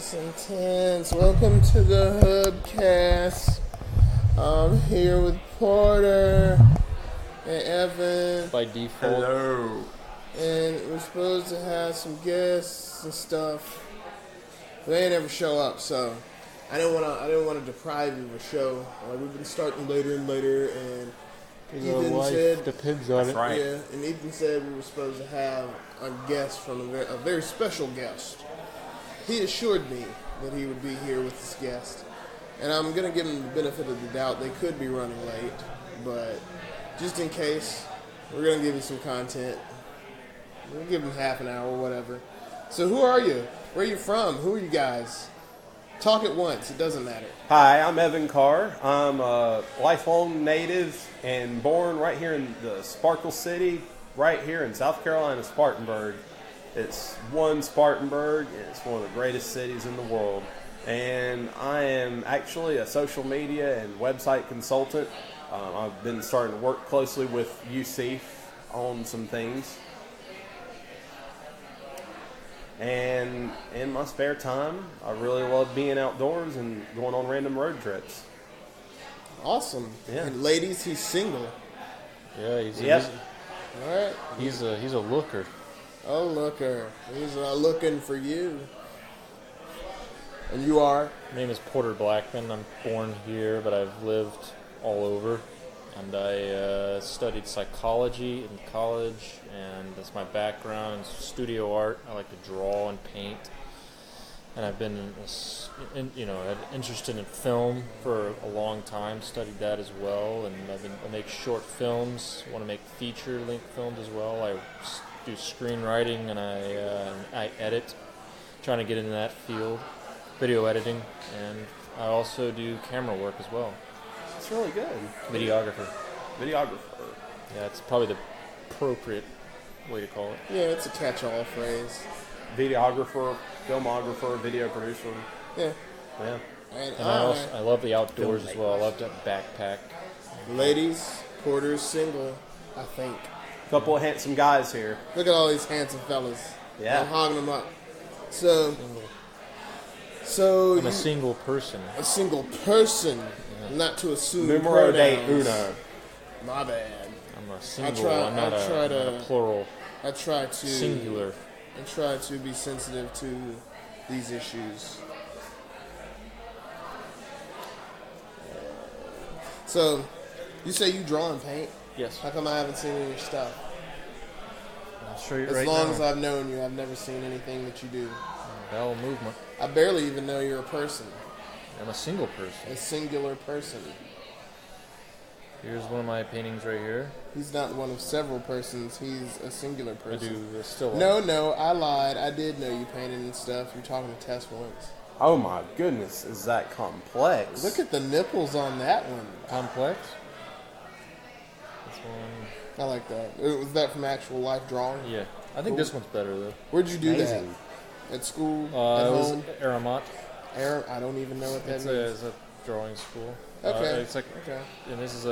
That's intense. Welcome to the Hubcast. I'm here with Porter and Evan. By default. Hello. And we're supposed to have some guests and stuff. But they ain't ever show up, so I didn't want to deprive you of a show. We've been starting later and later, and Ethan said depends on it. Right. Yeah, and Ethan said we were supposed to have a guest from a very special guest. He assured me that he would be here with this guest, and I'm going to give him the benefit of the doubt. They could be running late, but just in case, we're going to give you some content. We'll give him half an hour or whatever. So who are you? Where are you from? Who are you guys? Talk at once. It doesn't matter. Hi, I'm Evan Carr. I'm a lifelong native and born right here in the Sparkle City, right here in South Carolina, Spartanburg. It's one Spartanburg, and it's one of the greatest cities in the world. And I am actually a social media and website consultant. I've been starting to work closely with UC on some things. And in my spare time, I really love being outdoors and going on random road trips. Awesome. Yeah. And ladies, he's single. Yeah, he's All right. he's a looker. Oh, looker. He's looking for you. And you are? My name is Porter Blackman. I'm born here, but I've lived all over. And I studied psychology in college, and that's my background. It's studio art. I like to draw and paint. And I've been, interested in film for a long time. Studied that as well, and I make short films. Want to make feature-length films as well. I do screenwriting, and I edit. Trying to get into that field, video editing, and I also do camera work as well. It's really good. Videographer. Videographer. Yeah, it's probably the appropriate way to call it. Yeah, it's a catch-all phrase. Videographer, filmographer, video producer. Yeah. Yeah. And I love the outdoors as well. I love to backpack. ladies, Porter's single, I think. Couple of handsome guys here. Look at all these handsome fellas. Yeah. I'm hogging them up. So I'm a single person. a single person, not to assume Numero de pronouns. uno. My bad. I'm a single. I'm not a plural. I try to Singular. I try to be sensitive to these issues. So, you say you draw and paint? Yes. How come I haven't seen any of your stuff? I'll show you As right long now. as I've known you, I've never seen anything that you do. Bowel movement. I barely even know you're a person, I'm a single person. a singular person. Here's one of my paintings right here. He's not one of several persons, he's a singular I person. do still. No, I lied. I did know you painted and stuff. You're talking to Tess once. Oh my goodness, is that complex? Look at the nipples on that one. Complex. This one. I like that. Was that from actual life drawing? Yeah. I think this one's better though. Where'd you do Amazing. that? At school? It at was home? Aramat. I don't even know what that means. It's a drawing school. Okay. It's like, Okay. and this is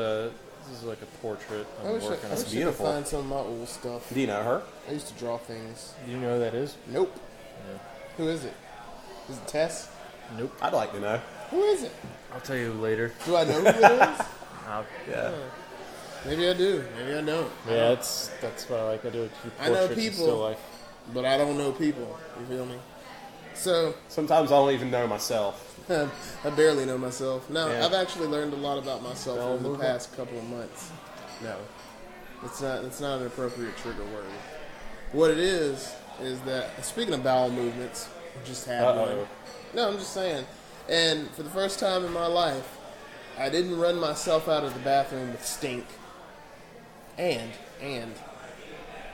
like a portrait I I'm wish working I on. wish I could beautiful. find some of my old stuff. Do you know her? I used to draw things. Do you know who that is? Nope. Yeah. Who is it? Is it Tess? Nope. I'd like to know. Who is it? I'll tell you later. Do I know who it is? Yeah. Maybe I do. Maybe I don't. Yeah, that's what I like. I do a few I know portraits and people. still life. But I don't know people. You feel me? So, Sometimes I don't even know myself. I barely know myself. No, Yeah. I've actually learned a lot about myself Bowel over the movement? past couple of months. No, it's not an appropriate trigger word. What it is that, speaking of bowel movements, I just had Uh-oh. one. No, I'm just saying. And for the first time in my life, I didn't run myself out of the bathroom with stink. And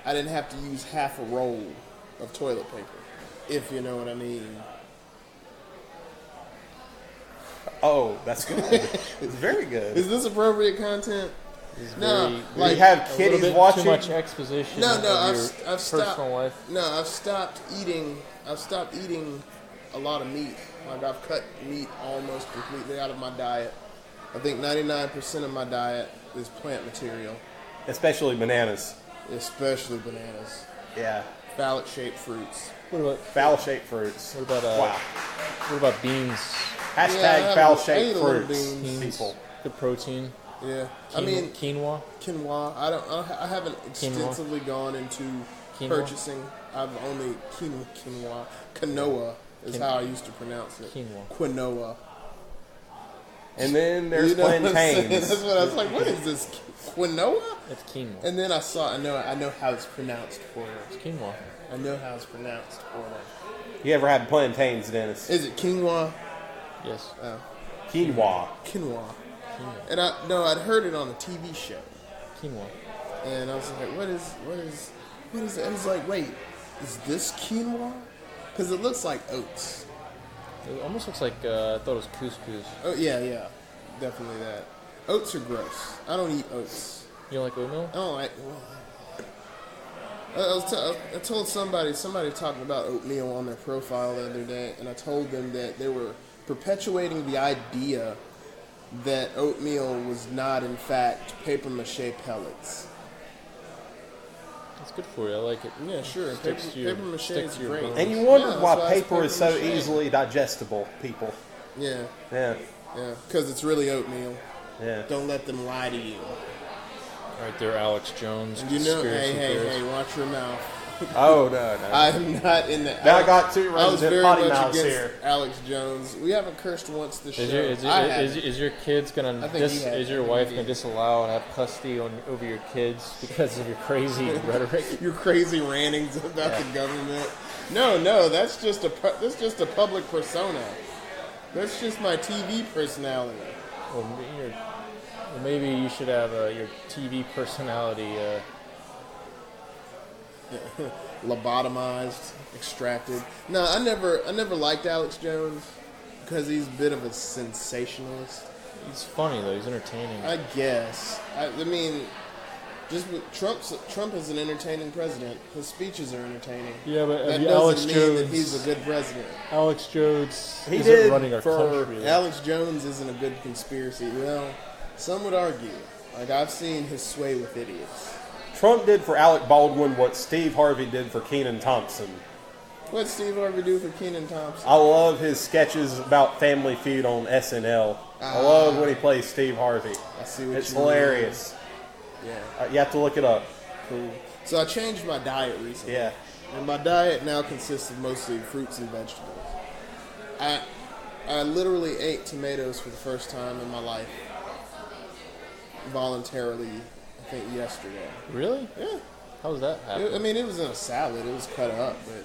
I didn't have to use half a roll of toilet paper, if you know what I mean. Oh, that's good. It's very good. Is this appropriate content? It's No, very, like- We have a little kitties bit watching. too much exposition. No, of your I've stopped. personal life. No, I've stopped eating a lot of meat. Like, I've cut meat almost completely out of my diet. I think 99% of my diet is plant material, Especially bananas. especially bananas. Yeah. phallic-shaped fruits. What about Foul-shaped fruits. What about Wow. What about beans? Hashtag foul-shaped fruits, Beans. people. Good protein. Yeah, I mean quinoa. quinoa. I haven't extensively gone into purchasing. I've only quinoa is how I used to pronounce it. Quinoa. And then there's What I'm saying? plantains. That's what I was like. What is this quinoa? It's quinoa. And then I know how it's pronounced for them. It's quinoa. I know how it's pronounced for them. You ever had plantains, Dennis? Is it quinoa? Yes. Oh, Quinoa. quinoa. And I'd heard it on a TV show. Quinoa. And I was like, what is it? And it's like, wait, is this quinoa? Because it looks like oats. It almost looks like I thought it was couscous. Oh, yeah. Definitely that. Oats are gross. I don't eat oats. You don't like oatmeal? I don't like... I told somebody talking about oatmeal on their profile the other day, and I told them that they were perpetuating the idea that oatmeal was not, in fact, papier-mâché pellets. It's good for you. I like it. Yeah, sure. Papier-mâché is great. bones. And you wondered Yeah, why that's why it's paper is so papier-mâché. easily digestible, people. Yeah, Yeah. because it's really oatmeal. Yeah. Don't let them lie to you. Right there, Alex Jones. And you know, conspiracy theorist. hey, watch your mouth. Oh, no. I am not in the... Now I got two I was resident very potty much mouths against here. Alex Jones. We haven't cursed once this show. Is your kids gonna? I think he had. Is your wife gonna disallow and have custody over your kids because of your crazy rhetoric? Your crazy rantings about the government. No, that's just a public persona. That's just my TV personality. Well, maybe you should have your TV personality. Lobotomized, extracted. No, I never liked Alex Jones because he's a bit of a sensationalist. He's funny though. He's entertaining. I guess. I mean, just with Trump is an entertaining president. His speeches are entertaining. Yeah, but That doesn't Alex mean Jones, that he's a good president. Alex Jones He isn't did running our country. Alex Jones isn't a good conspiracy. Well, some would argue. Like, I've seen his sway with idiots. Trump did for Alec Baldwin what Steve Harvey did for Kenan Thompson. What'd Steve Harvey do for Kenan Thompson? I love his sketches about Family Feud on SNL. I love when he plays Steve Harvey. I see what It's you mean. hilarious. Yeah, You have to look it up. cool. So I changed my diet recently. Yeah. And my diet now consists of mostly fruits and vegetables. I literally ate tomatoes for the first time in my life. Voluntarily, I think yesterday. Really? Yeah. How was that happen? I mean, it was in a salad. It was cut up, but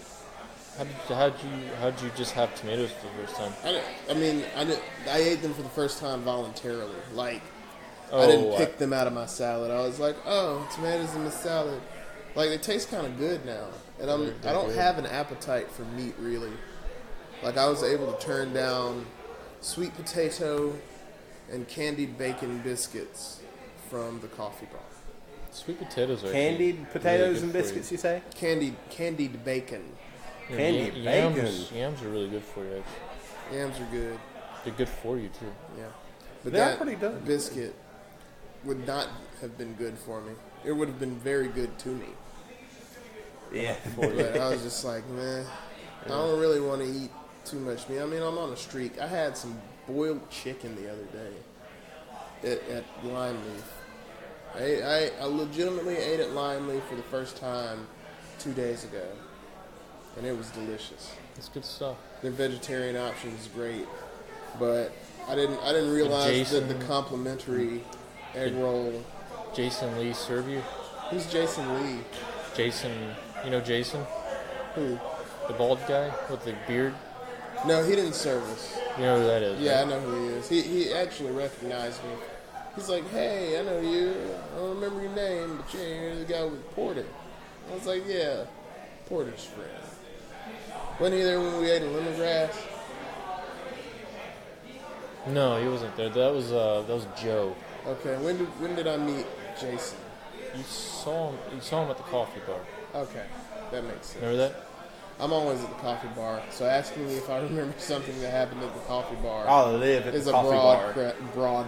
How'd you just have tomatoes for the first time? I ate them for the first time voluntarily. Like, I didn't pick them out of my salad. I was like, oh, tomatoes in the salad. Like, they taste kind of good now. And I don't have an appetite for meat, really. Like, I was able to turn down sweet potato and candied bacon biscuits from the coffee bar. Sweet potatoes are Candied potatoes good and for you. biscuits, you say? Candied bacon. Yeah, Candied bacon. Yams are really good for you. Actually. Yams are good. They're good for you too. Yeah. But They're that pretty good. biscuit would not have been good for me. It would have been very good to me. Yeah. But I was just like, man, I don't really want to eat too much meat. I mean, I'm on a streak. I had some boiled chicken the other day at Lime Leaf. I legitimately ate at Lime Leaf for the first time 2 days ago, and it was delicious. It's good stuff. Their vegetarian option is great, but I didn't realize that the complimentary egg roll. Jason Lee serve you? Who's Jason Lee? Jason, you know Jason? Who? The bald guy with the beard? No, he didn't serve us. You know who that is, Yeah, right? I know who he is. He actually recognized me. He's like, hey, I know you. I don't remember your name, but you're the guy with Porter. I was like, yeah, Porter's friend. Wasn't he there when we ate a lemongrass? No, he wasn't there. That was Joe. Okay, when did I meet Jason? You saw him at the coffee bar. Okay, that makes sense. Remember that? I'm always at the coffee bar, so asking me if I remember something that happened at the coffee bar I live at is the a coffee bar. broad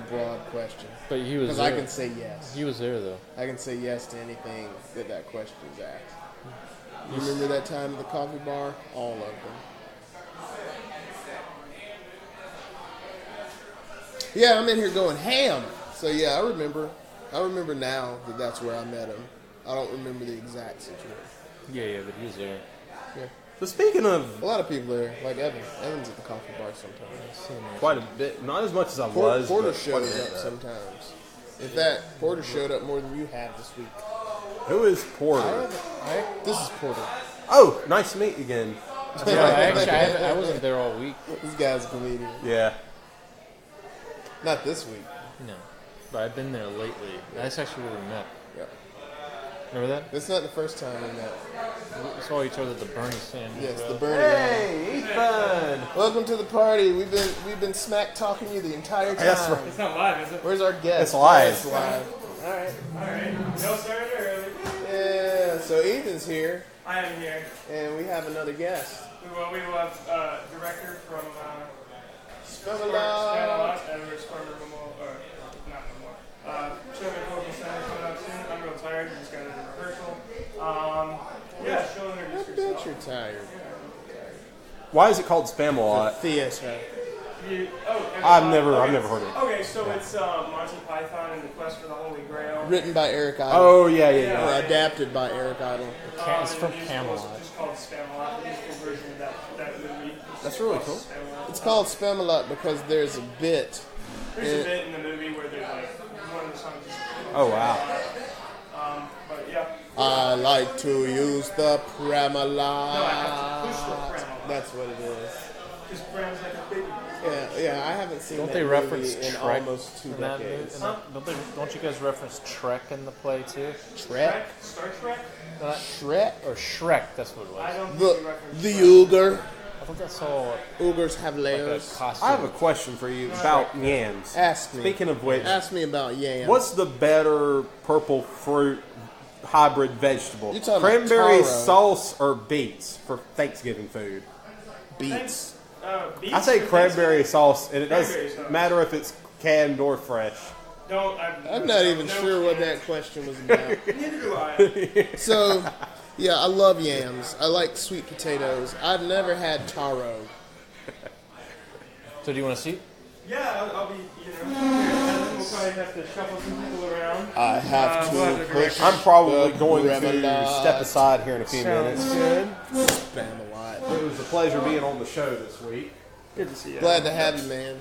question. But he was Because there. I can say yes. He was there though. I can say yes to anything that question is asked. You remember that time at the coffee bar? All of them. Yeah, I'm in here going ham. So yeah, I remember. I remember now that that's where I met him. I don't remember the exact situation. Yeah, but he's there. Yeah. So speaking of A lot of people there, like Evan. Evan's at the coffee bar sometimes. quite a bit, not as much as I was. Porter but quite a shows bit. up sometimes. In fact, Porter showed up more than you have this week. Who is Porter? This is Porter. Oh, nice to meet you again. Yeah, I wasn't there all week. This guy's a comedian. Yeah. Not this week. No, but I've been there lately. That's actually where we met. Yeah. Remember that? It's not the first time we met. We saw each other at the Bernie stand. Yes, the Road. Burning Man. Hey, Ethan. Welcome to the party. We've been smack talking you the entire time. That's right. It's not live, is it? Where's our guest? It's live. It's live. All right. Alright. No started early. Yeah. So Ethan's here, I am here. and we have another guest. We will have director from Spamalot. Edward Spartanburg Memorial, or not Memorial. Children Cultural Center coming up soon. I'm real tired. We just got to do rehearsal. Yeah, she'll I introduce bet herself. you're tired. Why is it called Spam-A-Lot? Theater. I've never heard of it. Okay, so it's Monty Python and the Quest for the Holy Grail. Written by Eric Idle. Oh, yeah. Or adapted by Eric Idle. It's from and the Camelot. musical is just called Spamalot, the musical version of that movie. That's really cool. Spamalot. It's called Spamalot because there's a bit. There's a bit in the movie where there's like one of the songs is Oh, wow. but yeah. I like to use the Pramalot. No, I have to push the Pramalot. That's what it is. Because Bram's like a big. Yeah, I haven't seen Don't that they movie reference in Trek almost 2 in that movie? decades. Don't you guys reference Trek in the play too? Trek? Star Trek? Not Shrek? or Shrek? That's what it was. I don't think The, we reference the Shrek. Uger. I thought that's all Ugers have like a layers. costume. I have a question for you about yams. Ask me. Speaking of which, Ask me about yams. what's the better purple fruit hybrid vegetable? You talking about Cranberry taro. sauce or beets for Thanksgiving food? beets? Beets I say for cranberry sauce, and it Cranberry doesn't sauce. matter if it's canned or fresh. Don't. I'm not even sure what that question was about. Neither do I. So, yeah, I love yams. I like sweet potatoes. I've never had taro. So do you want to see? Yeah, I'll be, and then we'll probably have to shuffle some people around. I have we'll have to the push. I'm probably The going to Remoulade. step aside here in a few minutes. good. Spam a lot. It was a pleasure being on the show this week. Good to see you. Glad to have you, man.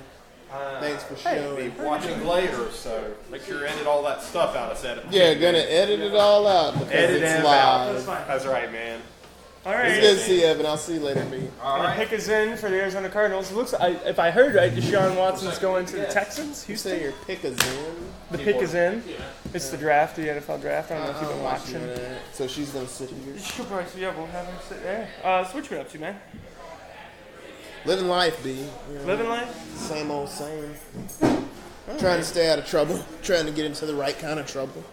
Thanks for showing. Watching later, so make sure you edit all that stuff out I said. Yeah, gonna edit it all out because Edit it's it live. That's fine. That's right, man. All It's right. good to see you, Evan. I'll see you later, B. Gonna pick us in for the Arizona Cardinals. It looks, if I heard right, Deshaun Watson's going to the Texans. You say your pick is in. The pick is in. It's the draft, the NFL draft. I don't know if you've been watching. So she's gonna sit here. She'll probably, yeah, we'll have her sit there. So what you been up to, man? Living life, B. You know, Living life? Same old same. Trying to stay out of trouble. Trying to get into the right kind of trouble.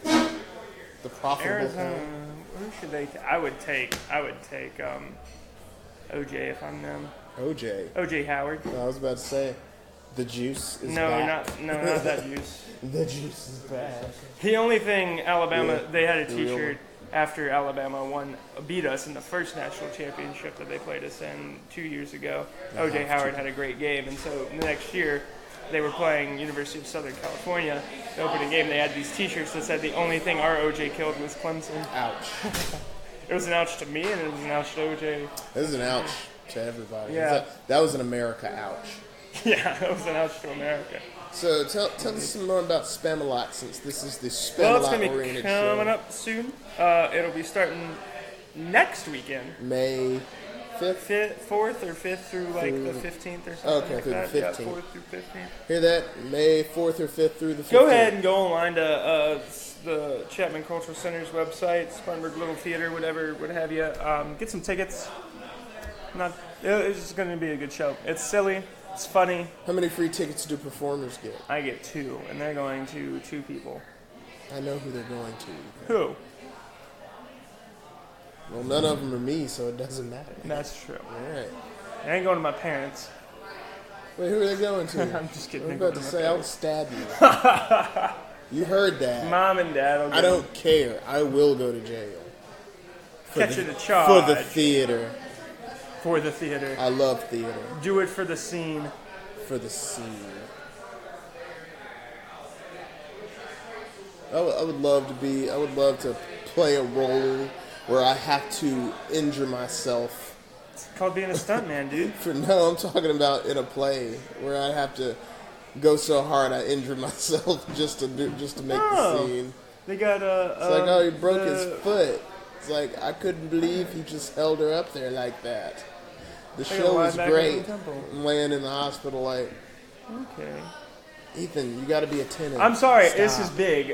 The profitable Arizona. kind. Who should they? I would take OJ if I'm them. OJ. OJ Howard. I was about to say, the juice is No, back. not that juice. The juice is back. The only thing Alabama, Yeah, they had a the real T-shirt after Alabama beat us in the first national championship that they played us in 2 years ago. OJ Howard had a great game, and so the next year they were playing University of Southern California. The opening game, they had these T-shirts that said the only thing our OJ killed was Clemson. Ouch. It was an ouch to me, and it was an ouch to OJ. This is an ouch to everybody. Yeah. That was an America ouch. Yeah, it was an ouch to America. So tell us some more about Spamalot, since this is the Well, it's going to be Spamalot-oriented coming show. up soon. It'll be starting next weekend. May 5th? 4th or 5th through like the 15th or something Okay, like through the that. Yeah, 15th. 4th through 15th. Hear that? May 4th or 5th through the 15th. Go ahead and go online to the Chapman Cultural Center's website, Spartanburg Little Theater, whatever, what have you. Get some tickets. It's just going to be a good show. It's silly. It's funny. How many free tickets do performers get? I get 2, and they're going to 2 people. I know who they're going to. Who? Well, none of them are me, so it doesn't matter. That's true. All right. I ain't going to my parents. Wait, who are they going to? I'm just kidding. I'm They're about to going say, my I'll stab you. You heard that. Mom and Dad will go. I don't care. I will go to jail. Catch it a charge. For the theater. For the theater. I love theater. Do it for the scene. For the scene. I would love to play a role where I have to injure myself. It's called being a stuntman, dude. No, I'm talking about in a play where I have to go so hard I injure myself just to make the scene. They got It's like, oh, he broke his foot. It's like, I couldn't believe he just held her up there like that. The show was great. I'm laying in the hospital like, okay. Ethan, you got to be attentive. I'm sorry, Stop. this is big.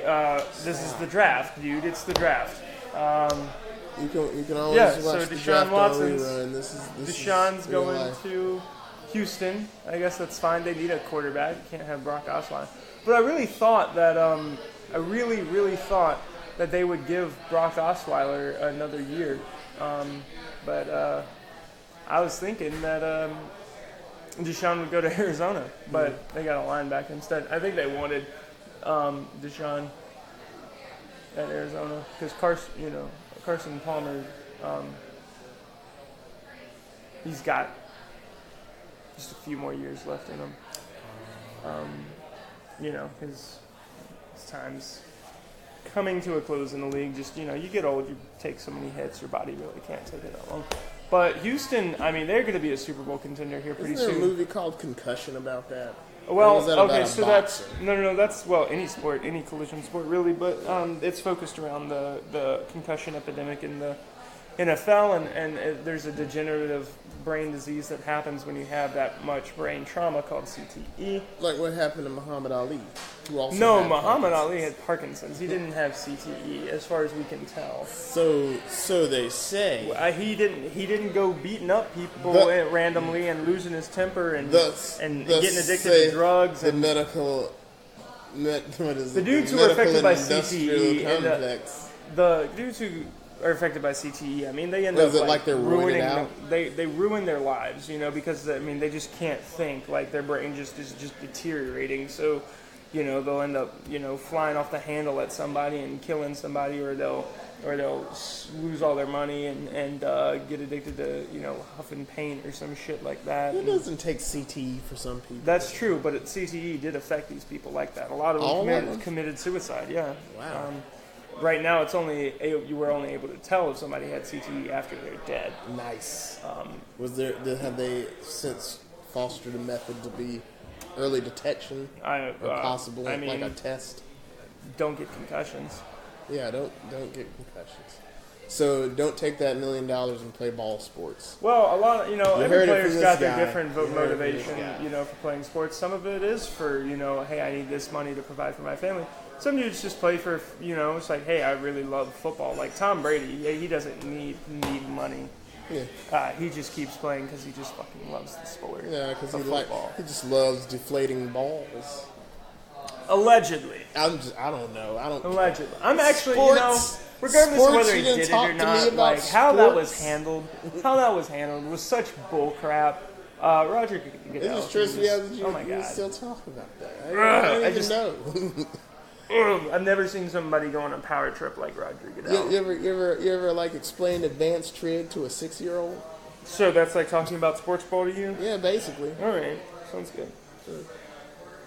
This is the draft, dude. It's the draft. You can always watch the Deshaun draft Watson's, on rerun. This Deshaun's is real going life. to Houston. I guess that's fine. They need a quarterback. You can't have Brock Osweiler. But I really thought that I really thought that they would give Brock Osweiler another year. But I was thinking that Deshaun would go to Arizona, but they got a linebacker instead. I think they wanted Deshaun at Arizona because Carson Palmer, he's got just a few more years left in him. His time's coming to a close in the league. Just, you get old, you take so many hits, your body really can't take it that long. But Houston, I mean, they're going to be a Super Bowl contender here pretty soon. Isn't there a movie called Concussion about that? Well, Or is that okay, about a so boxer? that's any sport, any collision sport, really. But it's focused around the concussion epidemic in the NFL, and there's a degenerative brain disease that happens when you have that much brain trauma called CTE. Like what happened to Muhammad Ali, who also No, had Muhammad Parkinson's. Ali had Parkinson's. He didn't have CTE, as far as we can tell. So they say. He didn't go beating up people randomly and losing his temper and getting addicted to drugs. The And medical. The dudes who are affected by CTE complex. the dudes who are affected by CTE, I mean, they end Was up it like they're ruining out? They ruin their lives, because I mean they just can't think. Like their brain is just deteriorating. So, they'll end up flying off the handle at somebody and killing somebody, or they'll lose all their money and get addicted to huffing paint or some shit like that. It doesn't take CTE for some people. That's true, but CTE did affect these people like that. A lot of them committed suicide. Yeah. Wow. Right now, you were only able to tell if somebody had CTE after they're dead. Nice. Have they since fostered a method to be early detection or possible like a test? Don't get concussions. Yeah, don't get concussions. So don't take that $1 million and play ball sports. Well, a lot of every heard it player's from got this their guy. different You heard it from this motivation, guy. for playing sports. Some of it is for hey, I need this money to provide for my family. Some dudes just play for it's like, hey, I really love football. Like Tom Brady, he doesn't need money. Yeah. He just keeps playing because he just fucking loves the sport. Yeah, because football. he just loves deflating balls. Allegedly. I don't know. Allegedly. I'm actually, Sports- regardless sports, of whether you he didn't did it talk or to me not, about like how that was sports. handled was such bull crap. Roger It Goodell. just stressed me out that Oh my you God. still talk about that. I don't even know. I've never seen somebody go on a power trip like Roger Goodell. You ever like explain advanced trig to a 6-year-old? So that's like talking about sports ball to you? Yeah, basically. All right, sounds good.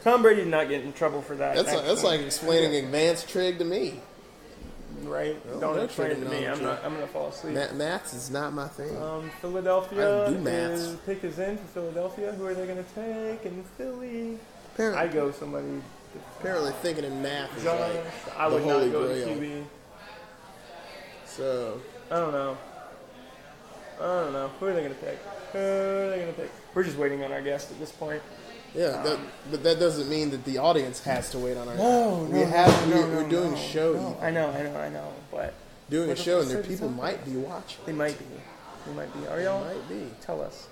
Tom Brady did not get in trouble for that. That's like explaining advanced trig to me. right. Well, Don't no explain it to me. trigonometry. I'm gonna fall asleep. Maths is not my thing. Philadelphia. I do maths. Pick is in for Philadelphia. Who are they gonna take in Philly? Apparently, I go somebody. apparently thinking in math is Josh. like I would the not holy go grail. to QB. So I don't know. Who are they gonna pick? We're just waiting on our guest at this point. yeah, but that doesn't mean that the audience has to wait on our. No, we're doing a show. No. I know, but Doing a What the show, and there fuck is people that? might be watching. they might be. Are y'all? Might be. Tell us.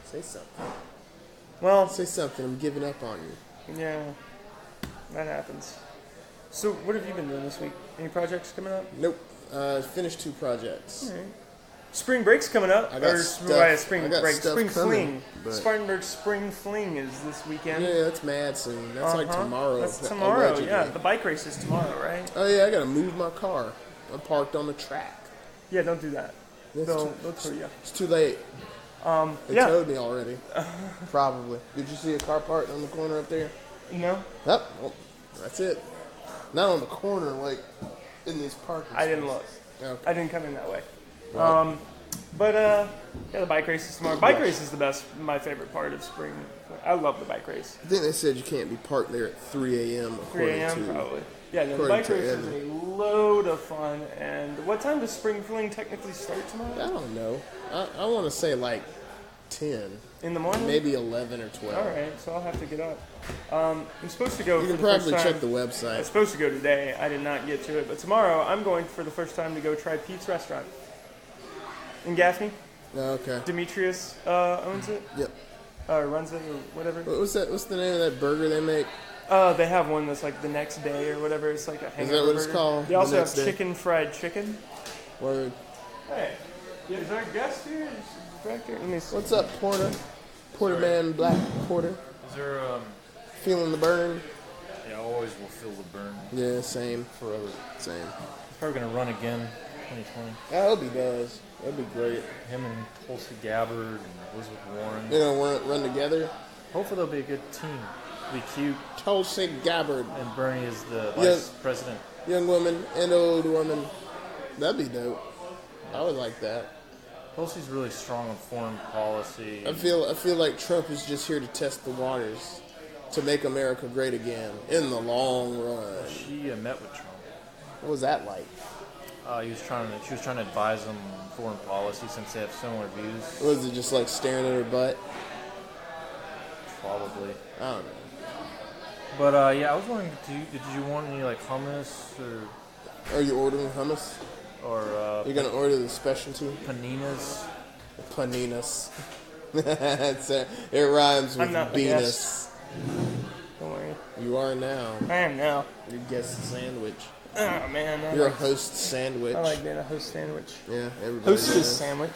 Say something. Well, Say something. I'm giving up on you. yeah, that happens. So, what have you been doing this week? Any projects coming up? Nope. Finished 2 projects. All right. Spring break's coming up. I got or stuff- spring I got break. stuff Spring coming, fling. but- Spartanburg Spring Fling is this weekend. Yeah, that's mad soon. That's like tomorrow. That's tomorrow. allegedly. Yeah, the bike race is tomorrow, right? Oh yeah, I gotta move my car. I'm parked on the track. Yeah, don't do that. It's They'll too- tow you. It's too late. They Yeah. towed me already. Probably. Did you see a car parked on the corner up there? No, Yep. Well, that's it. Not on the corner, like in these parking I didn't spots. look. Okay. I didn't come in that way. Well, Yeah, the bike race is tomorrow. Bike race is my favorite part of spring. I love the bike race. I think they said you can't be parked there at 3 a.m. 3 according a.m. to. probably. Yeah, no, the according bike to race is Evan. a load of fun. And what time does spring fling technically start I tomorrow? don't know. I want to say like 10, In the morning? maybe 11 or 12. All right, so I'll have to get up. I'm supposed to go You for can the first probably time. check the I was website. supposed to go today. I did not get to it. But tomorrow, I'm going for the first time to go try Pete's Restaurant in Gaffney. Okay. Demetrius owns it, Yep. or runs it, or whatever. What's that? What's the name of that burger they make? They have one that's like the next day or whatever. It's like a hangover that what it's burger. called, They the also have next day? chicken fried chicken. Word. Hey, is there a guest here? Is back here? Let me see. What's up, Porter? Porter man, Black Porter. Is there Feeling the burn? yeah, I always will feel the burn Yeah, same. forever. Same. He's probably gonna run again 2020. I hope he does. That'd be great. Him and Tulsi Gabbard and Elizabeth Warren. They're gonna run together. Hopefully they'll be a good team. It'll be cute. Tulsi Gabbard, And Bernie is the Yeah. vice president. young woman and old woman. That'd be dope. I would like that. Tulsi's really strong on foreign policy. I feel like Trump is just here to test the waters, to make America great again in the long run. She met with Trump. What was that like? She was trying to advise him on foreign policy since they have similar views. Was it just like staring at her butt? Probably. I don't know. But yeah, I was wondering, did you want any like hummus Are you ordering hummus? or You're gonna order the specialty paninas? paninas. It rhymes with I'm not the Venus. Don't worry. You are now. I am now. Your guest sandwich. Oh man, You're a host sandwich. I like being a host sandwich. Yeah, everybody. Hostess does. sandwich.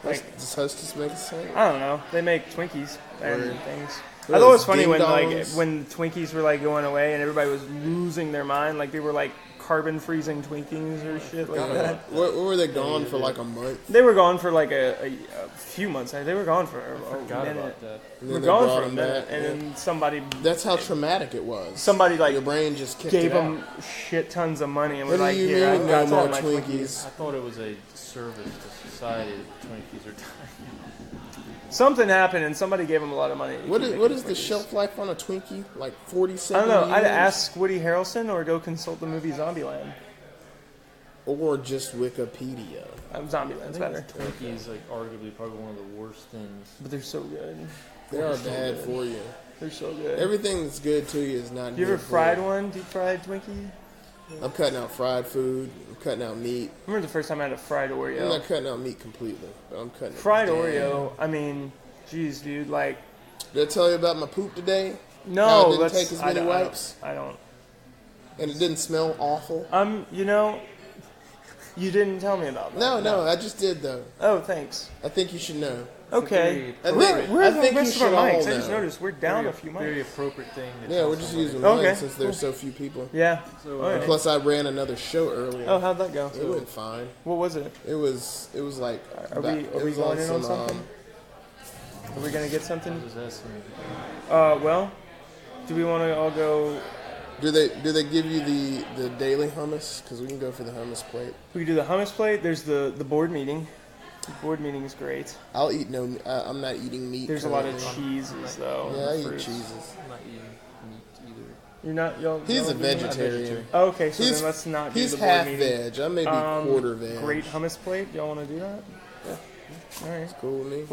Does Hostess make a sandwich? I don't know. They make Twinkies and Word. things. What I thought it was is, funny ding when dongs? when Twinkies were like going away and everybody was losing their mind, like they were like carbon freezing Twinkies or shit like that. Where were they gone for like a month? They were gone for like a few months. They were gone for a Forgot minute. about that. And They were then they gone brought for a them minute, back, and yeah. then somebody That's how traumatic it was. somebody like Your brain just kicked gave it out. them shit tons of money and What were do like, you "Here, mean I've no got more all my Twinkies? I thought it was a service to society that Twinkies are dying. Something happened and somebody gave them a lot of money. to What keep is making the Twinkies. shelf life on a Twinkie? Like 47 I don't know. years? I'd ask Woody Harrelson or go consult the movie Zombieland. Or just Wikipedia. I Zombieland's think better, Twinkie is like arguably probably one of the worst things. but they're so good. They are bad for you. They're so good. Everything that's good to you is not good. You ever for fried you. one? Deep fried Twinkie? I'm cutting out fried food. I'm cutting out meat. I remember the first time I had a fried I'm Oreo. not cutting out meat completely, but I'm cutting Fried it down. Oreo. I mean, geez, dude. Like, Did I tell you about my poop today? How no. it didn't Let's. take as many wipes? I don't. And it didn't smell awful? You know, you didn't tell me about that. No, I just did though. Oh, thanks. I think you should know. Okay. I think- Where I are the think you rest of our should all mics? I just know. noticed we're down Very, a few very mics. appropriate thing. To Yeah, tell we're just somebody. using Okay, one since there's so few people. Yeah. So, All right. Plus, I ran another show earlier. Oh, how'd that go? It went fine. What was it? It was like. Are we it was going in on some, something? Are we gonna get something? Just asking. Well, do we want to all go? Do they give you the daily hummus? Because we can go for the hummus plate. We can do the hummus plate. There's the board meeting. The board meeting is great. I'll eat no. I'm not eating meat. There's a lot of currently. cheeses though. Yeah, I eat fruits. cheeses. I'm not eating meat either. You're not. Y'all. He's y'all a do meat? vegetarian. Oh, okay, so He's then let's not do He's the board half meeting. veg. I may be quarter veg. Great hummus plate. Y'all want to do that? Yeah. All right. Cool with me.